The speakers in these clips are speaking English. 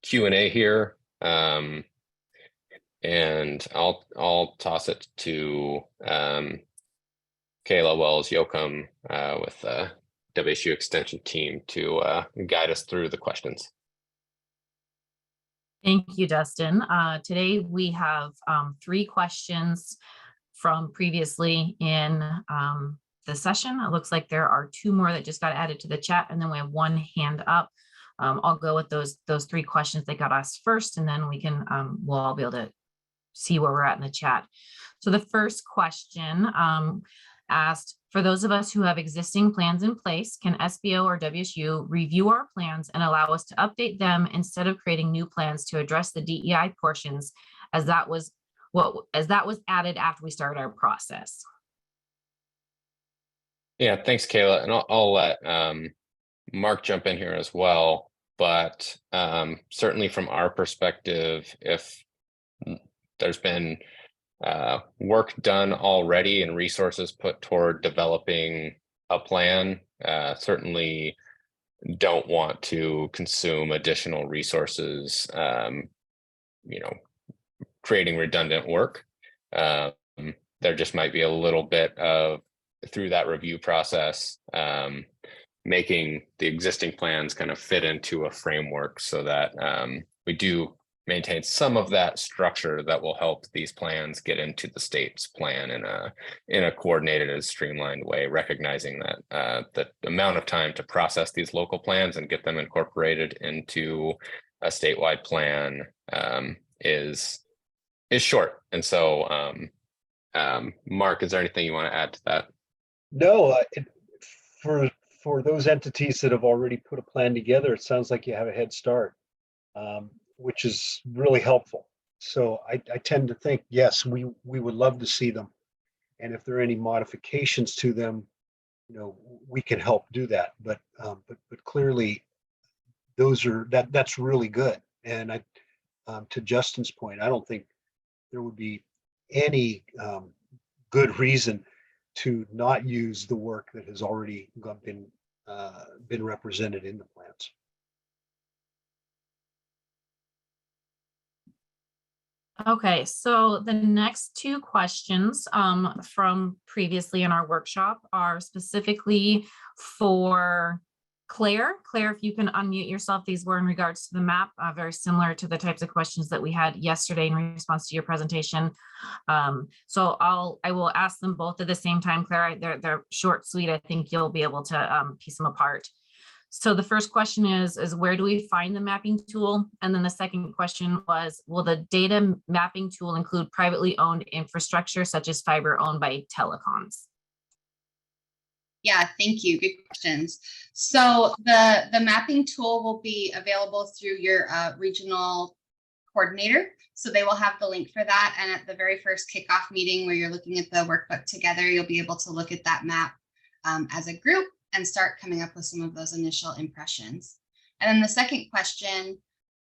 Q&A here, and I'll toss it to Kayla Wells Yoakum with the WSU Extension team to guide us through the questions. Thank you, Dustin. Today we have 3 questions from previously in the session. It looks like there are 2 more that just got added to the chat, and then we have 1 hand up. I'll go with those 3 questions that got asked first, and then we can we'll all be able to see where we're at in the chat. So the first question asked, for those of us who have existing plans in place, can SBO or WSU review our plans and allow us to update them instead of creating new plans to address the DEI portions, as that was added after we started our process? Yeah, thanks, Kayla. And I'll let Mark jump in here as well. But certainly from our perspective, if there's been work done already and resources put toward developing a plan, certainly don't want to consume additional resources, creating redundant work. There just might be a little bit of, through that review process, making the existing plans kind of fit into a framework so that we do maintain some of that structure that will help these plans get into the state's plan in a coordinated and streamlined way, recognizing that the amount of time to process these local plans and get them incorporated into a statewide plan is short. And so Mark, is there anything you want to add to that? No, for those entities that have already put a plan together, it sounds like you have a head start, which is really helpful. So I tend to think, yes, we would love to see them. And if there are any modifications to them, we can help do that. But clearly that's really good. And to Justin's point, I don't think there would be any good reason to not use the work that has already been represented in the plans. Okay, so the next 2 questions from previously in our workshop are specifically for Claire. Claire, if you can unmute yourself, these were in regards to the map, very similar to the types of questions that we had yesterday in response to your presentation. So I will ask them both at the same time, Claire. They're short, sweet. I think you'll be able to piece them apart. So the first question is where do we find the mapping tool? And then the second question was, will the data mapping tool include privately owned infrastructure such as fiber owned by telecoms? Yeah, thank you. Good questions. So the mapping tool will be available through your regional coordinator. So they will have the link for that. And at the very first kickoff meeting where you're looking at the workbook together, you'll be able to look at that map as a group and start coming up with some of those initial impressions. And then the second question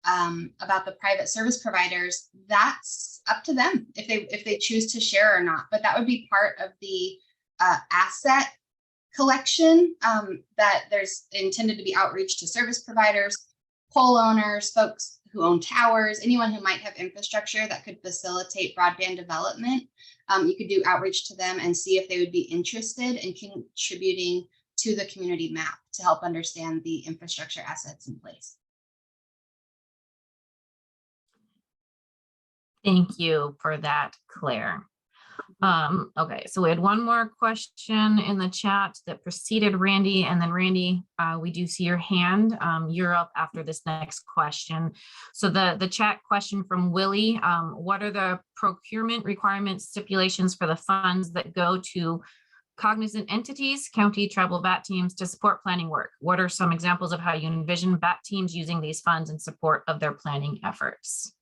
about the private service providers, that's up to them if they choose to share or not. But that would be part of the asset collection that there's intended to be outreach to service providers, pole owners, folks who own towers, anyone who might have infrastructure that could facilitate broadband development. You could do outreach to them and see if they would be interested in contributing to the community map to help understand the infrastructure assets in place. Thank you for that, Claire. Okay, so we had 1 more question in the chat that preceded Randy, and then Randy, we do see your hand. You're up after this next question. So the chat question from Willie, what are the procurement requirements, stipulations for the funds that go to cognizant entities, county, tribal BAT teams to support planning work? What are some examples of how you envision BAT teams using these funds in support of their planning efforts?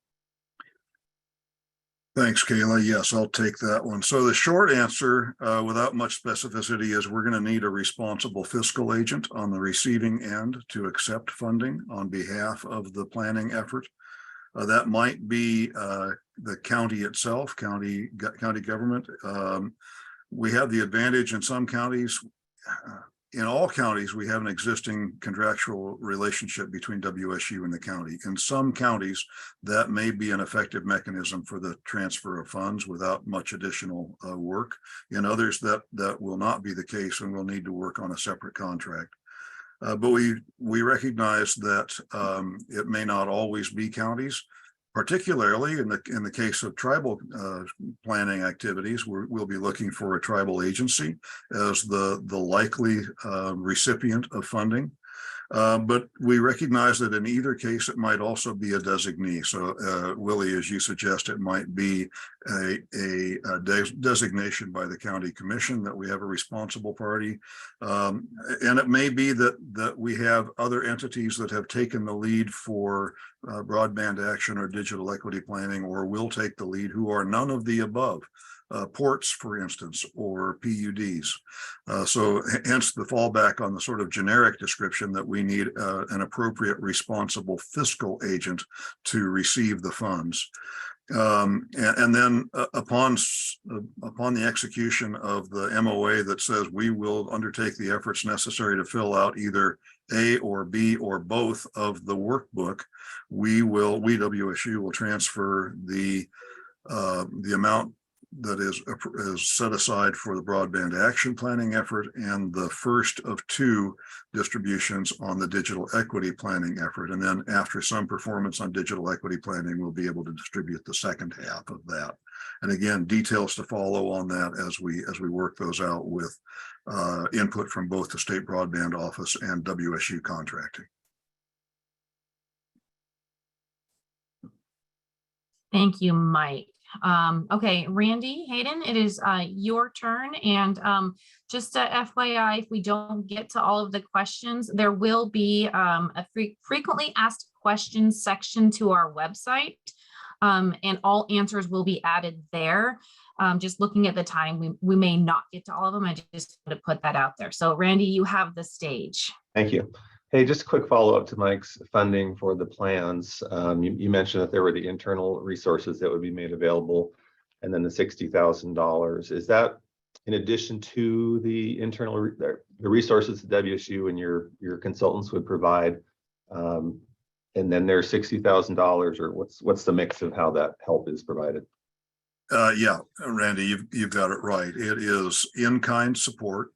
Thanks, Kayla. Yes, I'll take that one. So the short answer, without much specificity, is we're going to need a responsible fiscal agent on the receiving end to accept funding on behalf of the planning effort. That might be the county itself, county government. We have the advantage in some counties in all counties, we have an existing contractual relationship between WSU and the county. In some counties, that may be an effective mechanism for the transfer of funds without much additional work. In others, that will not be the case, and we'll need to work on a separate contract. But we recognize that it may not always be counties. Particularly in the case of tribal planning activities, we'll be looking for a tribal agency as the likely recipient of funding. But we recognize that in either case, it might also be a designee. So Willie, as you suggest, it might be a designation by the county commission that we have a responsible party. And it may be that we have other entities that have taken the lead for broadband action or digital equity planning, or will take the lead, who are none of the above. Ports, for instance, or PUDs. So hence the fallback on the sort of generic description that we need an appropriate responsible fiscal agent to receive the funds. And then upon the execution of the MOA that says we will undertake the efforts necessary to fill out either A or B or both of the workbook, we WSU will transfer the amount that is set aside for the broadband action planning effort and the first of two distributions on the digital equity planning effort. And then after some performance on digital equity planning, we'll be able to distribute the second half of that. And again, details to follow on that as we work those out with input from both the State Broadband Office and WSU contracting. Thank you, Mike. Okay, Randy, Hayden, it is your turn. And just a FYI, if we don't get to all of the questions, there will be a frequently asked questions section to our website, and all answers will be added there. Just looking at the time, we may not get to all of them. I just want to put that out there. So Randy, you have the stage. Thank you. Hey, just a quick follow-up to Mike's funding for the plans. You mentioned that there were the internal resources that would be made available, and then the $60,000. Is that in addition to the internal the resources that WSU and your consultants would provide? And then there's $60,000, or what's the mix of how that help is provided? Yeah, Randy, you've got it right. It is in-kind support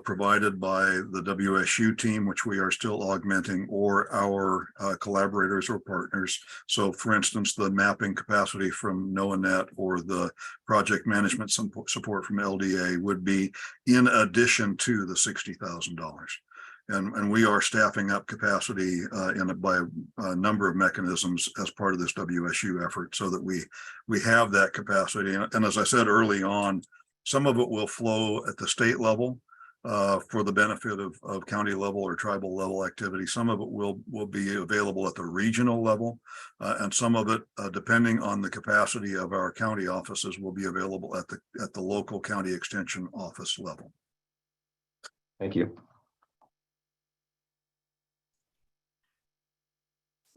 provided by the WSU team, which we are still augmenting, or our collaborators or partners. So for instance, the mapping capacity from NOAANET or the project management support from LDA would be in addition to the $60,000. And we are staffing up capacity by a number of mechanisms as part of this WSU effort, so that we have that capacity. And as I said early on, some of it will flow at the state level for the benefit of county level or tribal level activity. Some of it will be available at the regional level, and some of it, depending on the capacity of our county offices, will be available at the local county extension office level. Thank you.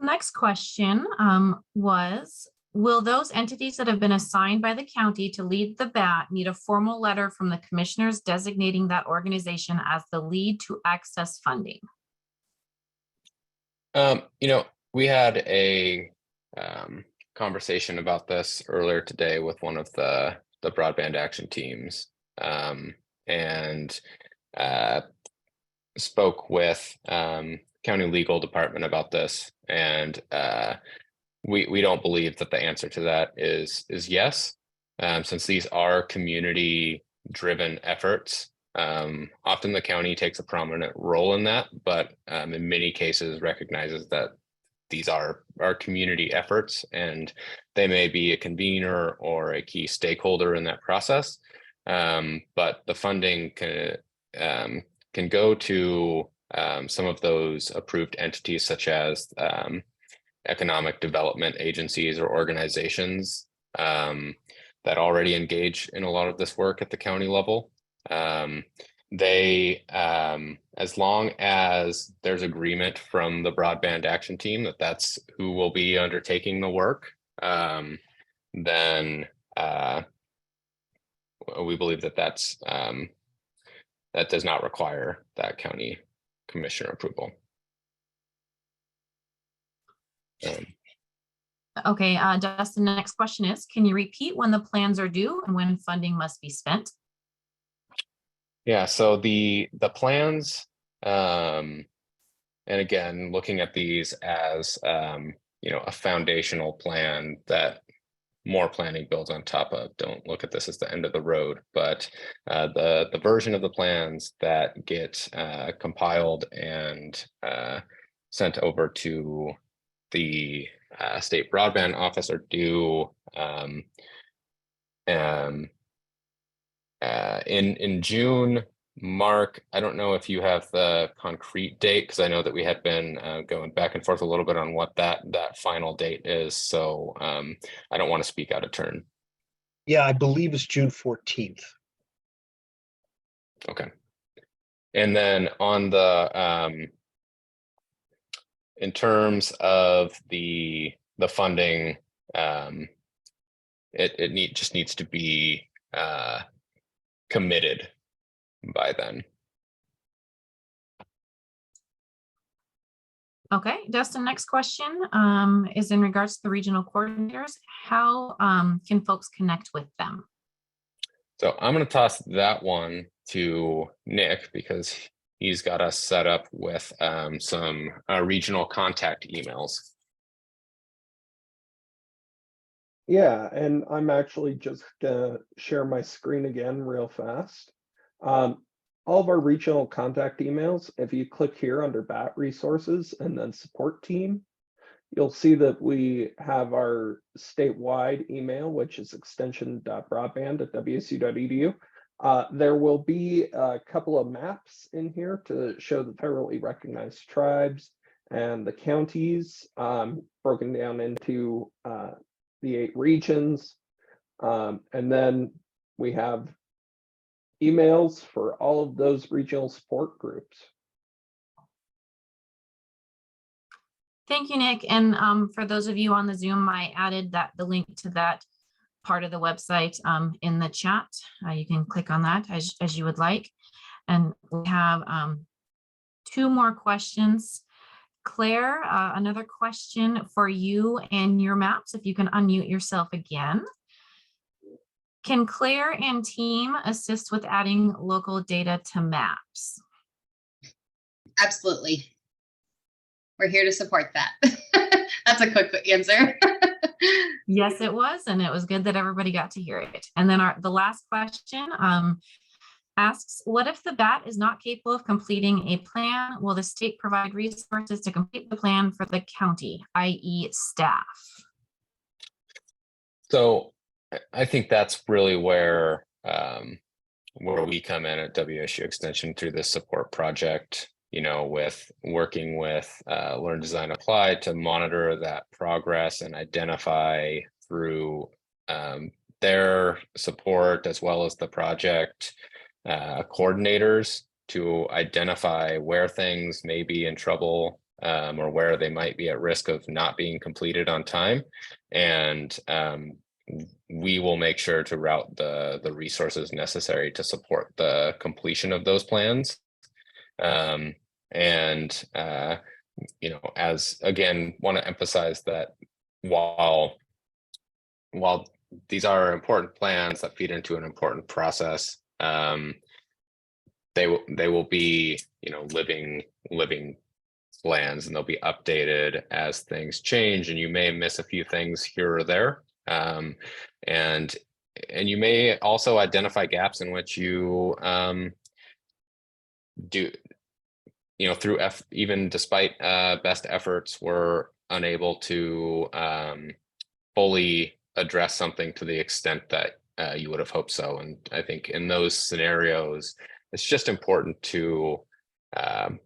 Next question was, will those entities that have been assigned by the county to lead the BAT need a formal letter from the commissioners designating that organization as the lead to access funding? We had a conversation about this earlier today with one of the broadband action teams, and spoke with county legal department about this, and we don't believe that the answer to that is yes, since these are community driven efforts. Often the county takes a prominent role in that, but in many cases recognizes that these are community efforts, and they may be a convener or a key stakeholder in that process. But the funding can go to some of those approved entities, such as economic development agencies or organizations that already engage in a lot of this work at the county level. They, as long as there's agreement from the broadband action team that that's who will be undertaking the work, then we believe that that's that does not require that county commissioner approval. Okay, Dustin, the next question is, can you repeat when the plans are due and when funding must be spent? Yeah, so the plans, and again, looking at these as a foundational plan that more planning builds on top of. Don't look at this as the end of the road, but the version of the plans that get compiled and sent over to the state broadband office are due in June. Mark, I don't know if you have the concrete date, because I know that we had been going back and forth a little bit on what that final date is. So I don't want to speak out of turn. Yeah, I believe it's June 14th. Okay. And then on the in terms of the funding, it just needs to be committed by then. Okay, Dustin, next question is in regards to the regional coordinators. How can folks connect with them? So I'm going to toss that one to Nick, because he's got us set up with some regional contact emails. Yeah, and I'm actually just gonna share my screen again real fast. All of our regional contact emails, if you click here under BAT resources and then support team, you'll see that we have our statewide email, which is extension.broadband@wsu.edu. There will be a couple of maps in here to show the federally recognized tribes and the counties, broken down into the 8 regions. And then we have emails for all of those regional support groups. Thank you, Nick. And for those of you on the Zoom, I added the link to that part of the website in the chat. You can click on that as you would like. And we have 2 more questions. Claire, another question for you and your maps, if you can unmute yourself again. Can Claire and team assist with adding local data to maps? Absolutely. We're here to support that. That's a quick answer. Yes, it was. And it was good that everybody got to hear it. And then the last question asks, what if the BAT is not capable of completing a plan? Will the state provide resources to complete the plan for the county, i.e. staff? So I think that's really where we come in at WSU Extension through this support project, with working with Learn, Design, Apply to monitor that progress and identify through their support, as well as the project coordinators, to identify where things may be in trouble or where they might be at risk of not being completed on time. And we will make sure to route the resources necessary to support the completion of those plans. As again, want to emphasize that while these are important plans that feed into an important process, they will be living plans, and they'll be updated as things change, and you may miss a few things here or there. And you may also identify gaps in which you do, even despite best efforts, we're unable to fully address something to the extent that you would have hoped so. And I think in those scenarios, it's just important to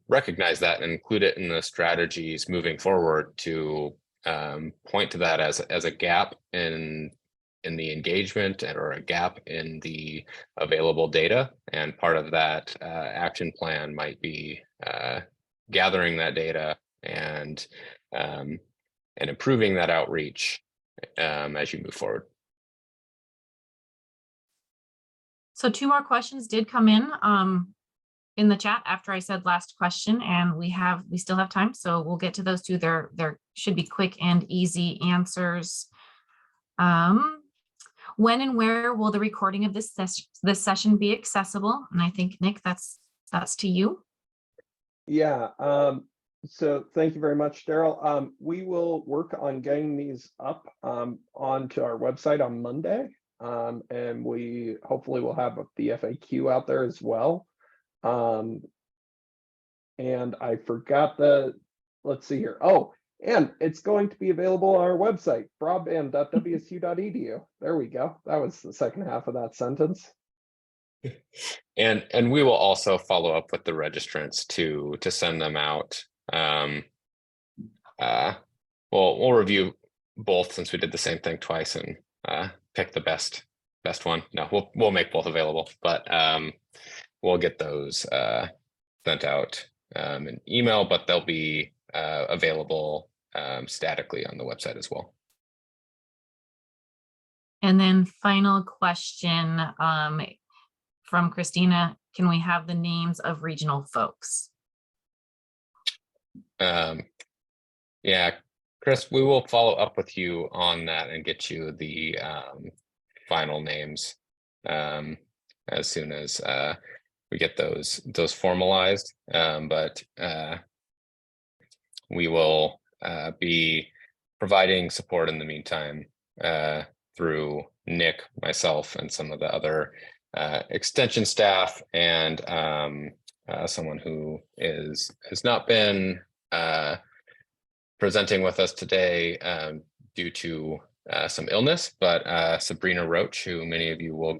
recognize that and include it in the strategies moving forward to point to that as a gap in the engagement or a gap in the available data. And part of that action plan might be gathering that data and improving that outreach as you move forward. So 2 more questions did come in. in the chat after I said last question, and we still have time, so we'll get to those two. There should be quick and easy answers. When and where will the recording of this session be accessible? And I think, Nick, that's to you. Yeah, so thank you very much, Daryl. We will work on getting these up onto our website on Monday. And we hopefully will have the FAQ out there as well. And I forgot let's see here. Oh, and it's going to be available on our website, broadband.wsu.edu. There we go. That was the second half of that sentence. And we will also follow up with the registrants to send them out. We'll review both since we did the same thing twice and pick the best one. No, we'll make both available, but we'll get those sent out in email, but they'll be available statically on the website as well. And then final question from Christina, can we have the names of regional folks? Yeah, Chris, we will follow up with you on that and get you the final names as soon as we get those formalized. But we will be providing support in the meantime through Nick, myself, and some of the other extension staff, and someone who has not been presenting with us today due to some illness, but Sabrina Roach, who many of you will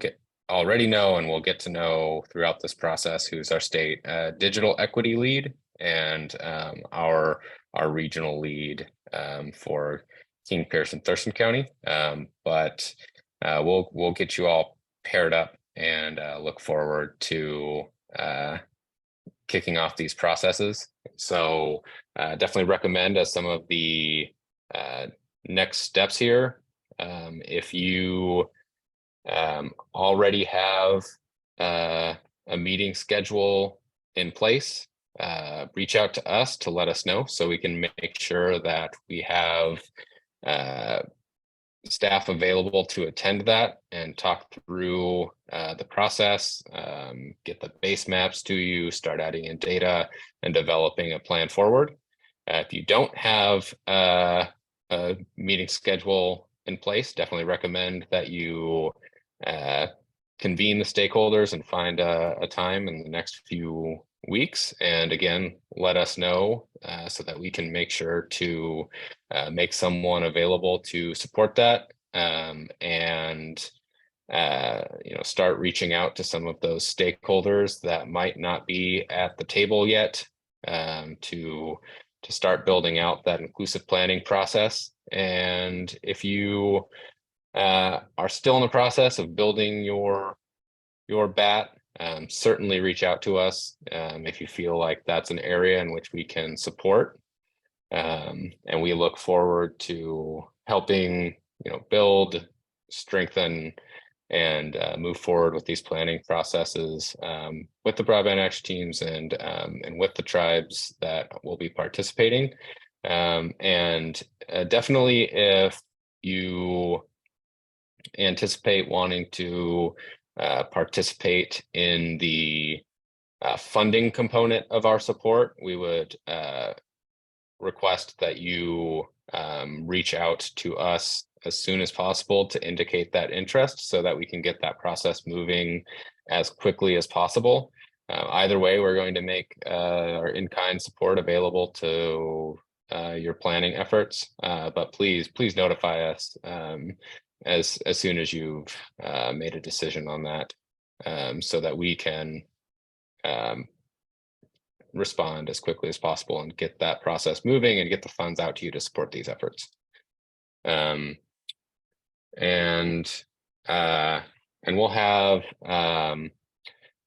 already know and will get to know throughout this process, who's our state digital equity lead and our regional lead for King, Pierce, and Thurston County. But we'll get you all paired up and look forward to kicking off these processes. So definitely recommend as some of the next steps here. If you already have a meeting schedule in place, reach out to us to let us know so we can make sure that we have staff available to attend that and talk through the process, get the base maps to you, start adding in data and developing a plan forward. If you don't have a meeting schedule in place, definitely recommend that you convene the stakeholders and find a time in the next few weeks. And again, let us know so that we can make sure to make someone available to support that and start reaching out to some of those stakeholders that might not be at the table yet to start building out that inclusive planning process. And if you are still in the process of building your BAT, certainly reach out to us if you feel like that's an area in which we can support. And we look forward to helping build, strengthen, and move forward with these planning processes with the broadband action teams and with the tribes that will be participating. And definitely, if you anticipate wanting to participate in the funding component of our support, we would request that you reach out to us as soon as possible to indicate that interest so that we can get that process moving as quickly as possible. Either way, we're going to make our in-kind support available to your planning efforts, but please notify us as soon as you've made a decision on that, so that we can respond as quickly as possible and get that process moving and get the funds out to you to support these efforts. And we'll have,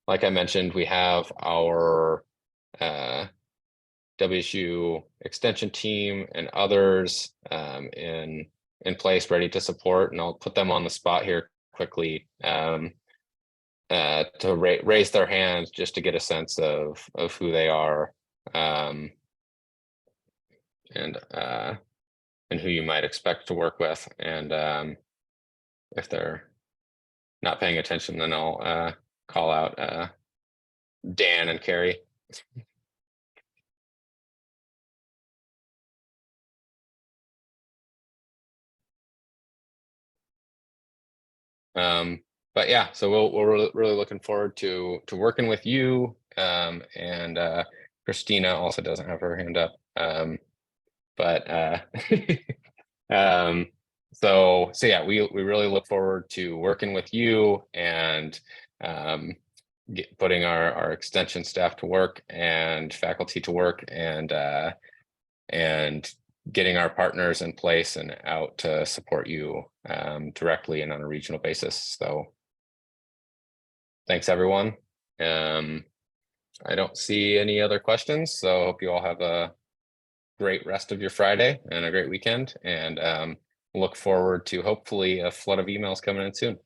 like I mentioned, we have our WSU extension team and others in place ready to support, and I'll put them on the spot here quickly. to raise their hands just to get a sense of who they are, and who you might expect to work with. And if they're not paying attention, then I'll call out Dan and Carrie. But yeah, so we're really looking forward to working with you. And Christina also doesn't have her hand up. But so yeah, we really look forward to working with you and putting our extension staff to work and faculty to work, and getting our partners in place and out to support you directly and on a regional basis. So thanks, everyone. I don't see any other questions, so I hope you all have a great rest of your Friday and a great weekend, and look forward to hopefully a flood of emails coming in soon.